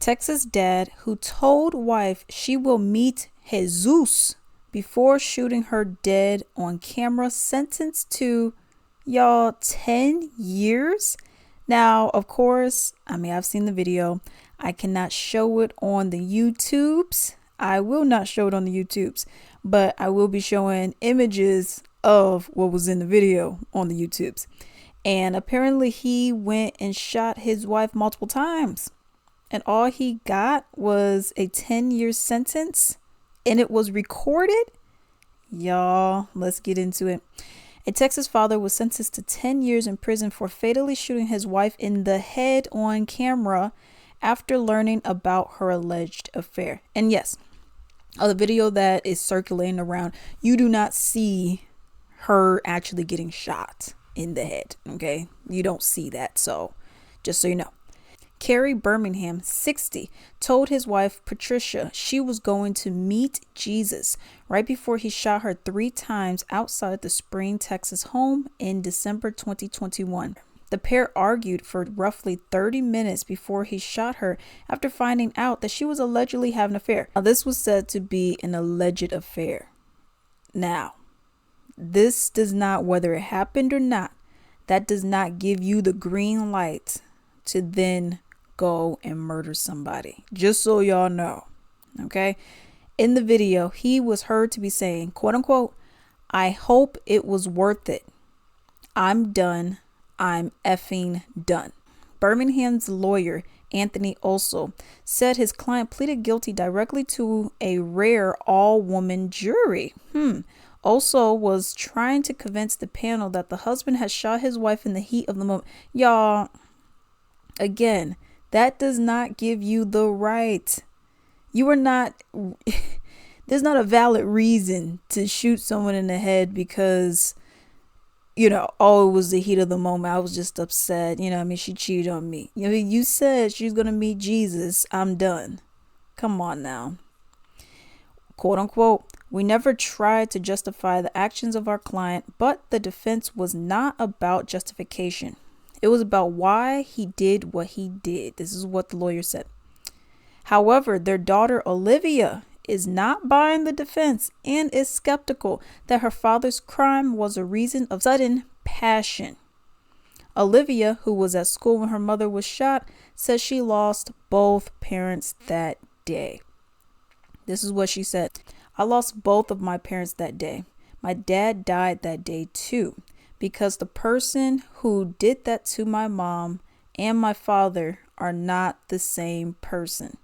Texas dad who told wife she will meet Jesus before shooting her dead on camera sentenced to, y'all, 10 years. Now, of course, I've seen the video. I cannot show it on the YouTubes. I will not show it on the YouTubes, but I will be showing images of what was in the video on the YouTubes. And apparently he went and shot his wife multiple times. And all he got was a 10-year sentence. And it was recorded. Y'all, let's get into it. A Texas father was sentenced to 10 years in prison for fatally shooting his wife in the head on camera after learning about her alleged affair. And yes, the video that is circulating around, you do not see her actually getting shot in the head. Okay, you don't see that. So just so you know. Kerry Birmingham, 60, told his wife, Patricia, she was going to meet Jesus right before he shot her 3 times outside the Spring, Texas home in December 2021. The pair argued for roughly 30 minutes before he shot her after finding out that she was allegedly having an affair. Now, this was said to be an alleged affair. Now, this does not, whether it happened or not, that does not give you the green light to then go and murder somebody. Just so y'all know. Okay. In the video, he was heard to be saying, quote unquote, I hope it was worth it. I'm done. I'm effing done. Birmingham's lawyer, Anthony Olso, said his client pleaded guilty directly to a rare all-woman jury. Also was trying to convince the panel that the husband had shot his wife in the heat of the moment. Y'all, again, that does not give you the right. You are not, there's not a valid reason to shoot someone in the head because, oh, it was the heat of the moment. I was just upset. She cheated on me. You said she's going to meet Jesus. I'm done. Come on now. Quote unquote, we never tried to justify the actions of our client, but the defense was not about justification. It was about why he did what he did. This is what the lawyer said. However, their daughter, Olivia, is not buying the defense and is skeptical that her father's crime was a reason of sudden passion. Olivia, who was at school when her mother was shot, says she lost both parents that day. This is what she said. I lost both of my parents that day. My dad died that day too, because the person who did that to my mom and my father are not the same person.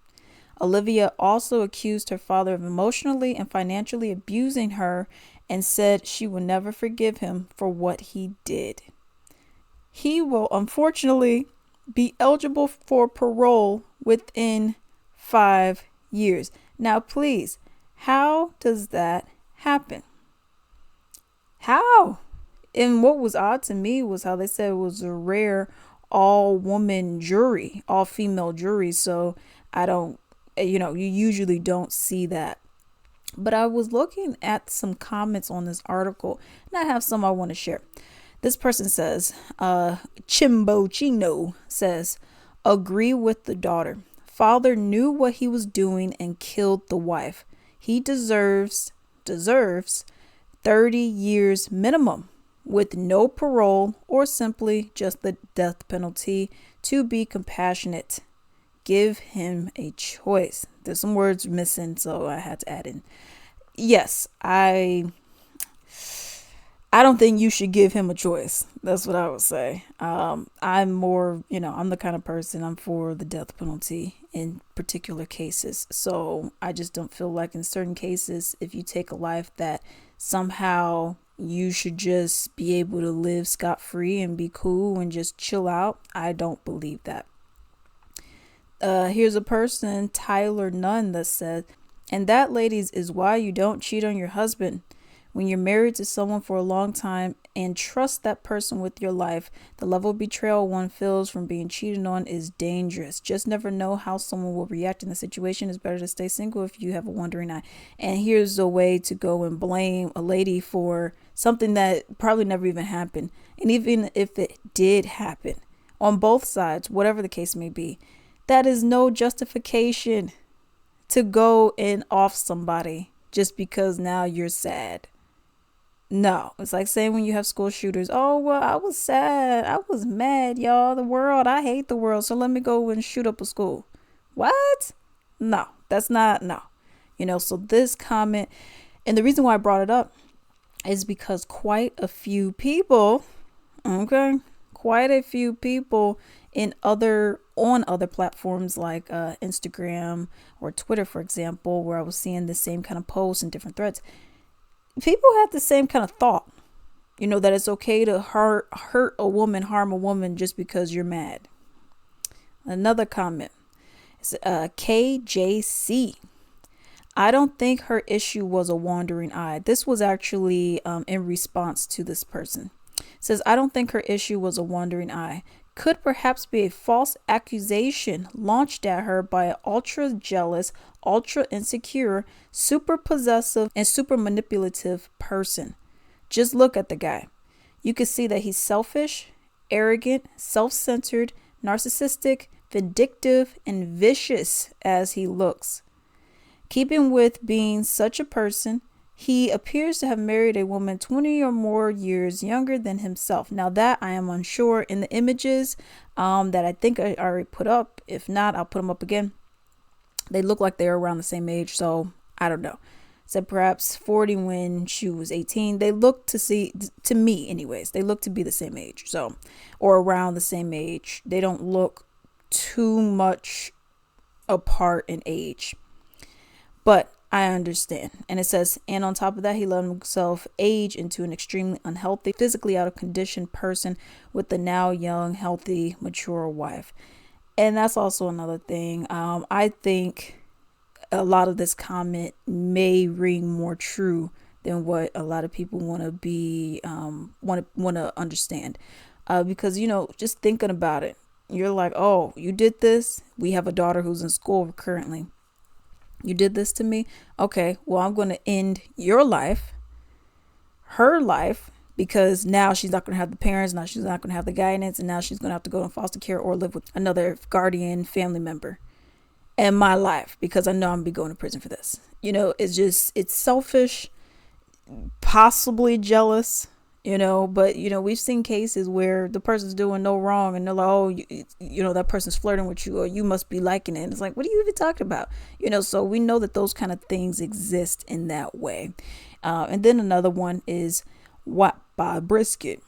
Olivia also accused her father of emotionally and financially abusing her and said she would never forgive him for what he did. He will unfortunately be eligible for parole within 5 years. Now, please, how does that happen? How? And what was odd to me was how they said it was a rare all-woman jury, all-female jury. So I don't, you usually don't see that. But I was looking at some comments on this article, and I have some I want to share. This person says, Chimbo Chino says, agree with the daughter. Father knew what he was doing and killed the wife. He deserves 30 years minimum with no parole or simply just the death penalty. To be compassionate, give him a choice. There's some words missing, so I had to add in. Yes, I don't think you should give him a choice. That's what I would say. I'm more, I'm the kind of person, I'm for the death penalty in particular cases. So I just don't feel like in certain cases, if you take a life, that somehow you should just be able to live scot-free and be cool and just chill out. I don't believe that. Here's a person, Tyler Nunn, that said, and that, ladies, is why you don't cheat on your husband. When you're married to someone for a long time and trust that person with your life, the level of betrayal one feels from being cheated on is dangerous. Just never know how someone will react in the situation. It's better to stay single if you have a wandering eye. And here's a way to go and blame a lady for something that probably never even happened. And even if it did happen, on both sides, whatever the case may be, That is no justification to go and off somebody just because now you're sad. No, it's like saying when you have school shooters, oh, well, I was sad. I was mad, y'all. The world, I hate the world. So let me go and shoot up a school. What? No, that's not, no. So this comment, and the reason why I brought it up is because quite a few people, quite a few people on other platforms like Instagram or Twitter, for example, where I was seeing the same kind of posts and different threads. People have the same kind of thought, that it's okay to hurt a woman, harm a woman just because you're mad. Another comment is KJC. I don't think her issue was a wandering eye. This was actually in response to this person. It says, I don't think her issue was a wandering eye. Could perhaps be a false accusation launched at her by an ultra jealous, ultra insecure, super possessive, and super manipulative person. Just look at the guy. You can see that he's selfish, arrogant, self-centered, narcissistic, vindictive, and vicious as he looks. Keeping with being such a person, he appears to have married a woman 20 or more years younger than himself. Now that I am unsure. In the images that I think I already put up, if not, I'll put them up again. They look like they're around the same age, so I don't know. Said perhaps 40 when she was 18. They look to me anyways, they look to be the same age, so, or around the same age. They don't look too much apart in age, but I understand. And it says, and on top of that, he let himself age into an extremely unhealthy, physically out of condition person with a now young, healthy, mature wife. And that's also another thing. I think a lot of this comment may ring more true than what a lot of people want to be, want to understand. Because, just thinking about it, you're like, oh, you did this. We have a daughter who's in school currently. You did this to me. Okay, well, I'm going to end your life, her life, because now she's not going to have the parents. Now she's not going to have the guidance. And now she's going to have to go in foster care or live with another guardian family member. And my life, because I know I'm going to be going to prison for this. It's selfish, possibly jealous, but, we've seen cases where the person's doing no wrong and they're like, oh, that person's flirting with you or you must be liking it. And it's like, what are you even talking about? So we know that those kind of things exist in that way. And then another one is what by Brisket.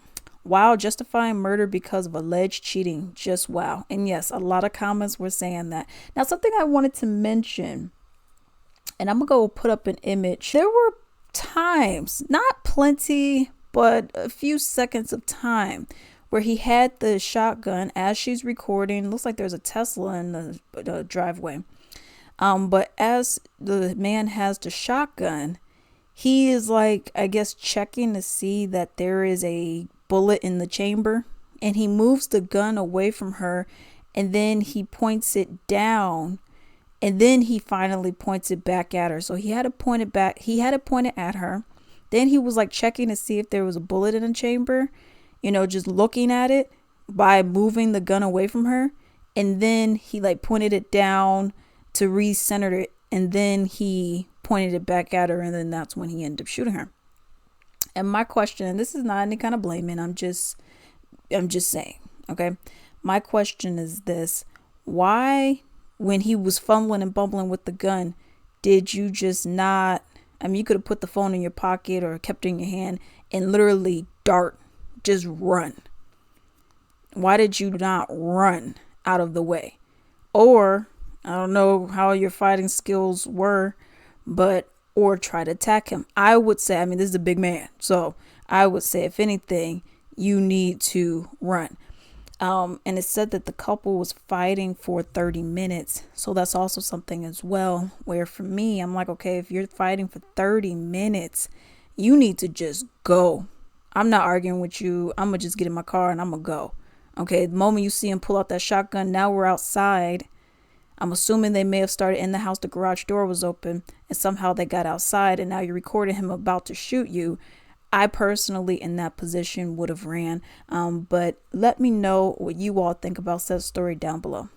Wow, justifying murder because of alleged cheating. Just wow. And yes, a lot of comments were saying that. Now, something I wanted to mention, and I'm going to go put up an image. There were times, not plenty, but a few seconds of time where he had the shotgun as she's recording. Looks like there's a Tesla in the driveway. But as the man has the shotgun, he is like, I guess, checking to see that there is a bullet in the chamber, and he moves the gun away from her, and then he points it down, and then he finally points it back at her. So he had to point it back. He had to point it at her. Then he was like checking to see if there was a bullet in the chamber, just looking at it by moving the gun away from her. And then he like pointed it down to recenter it. And then he pointed it back at her. And then that's when he ended up shooting her. And my question, and this is not any kind of blaming, I'm just saying, okay? My question is this: why, when he was fumbling and bumbling with the gun, did you just not, you could have put the phone in your pocket or kept it in your hand and literally just run. Why did you not run out of the way? Or, I don't know how your fighting skills were, or try to attack him. I would say, this is a big man. So I would say, if anything, you need to run. And it said that the couple was fighting for 30 minutes. So that's also something as well, where for me, I'm like, okay, if you're fighting for 30 minutes, you need to just go. I'm not arguing with you. I'm going to just get in my car and I'm going to go. Okay. The moment you see him pull out that shotgun, now we're outside. I'm assuming they may have started in the house. The garage door was open and somehow they got outside, and now you're recording him about to shoot you. I personally, in that position, would have ran. But let me know what you all think about said story down below.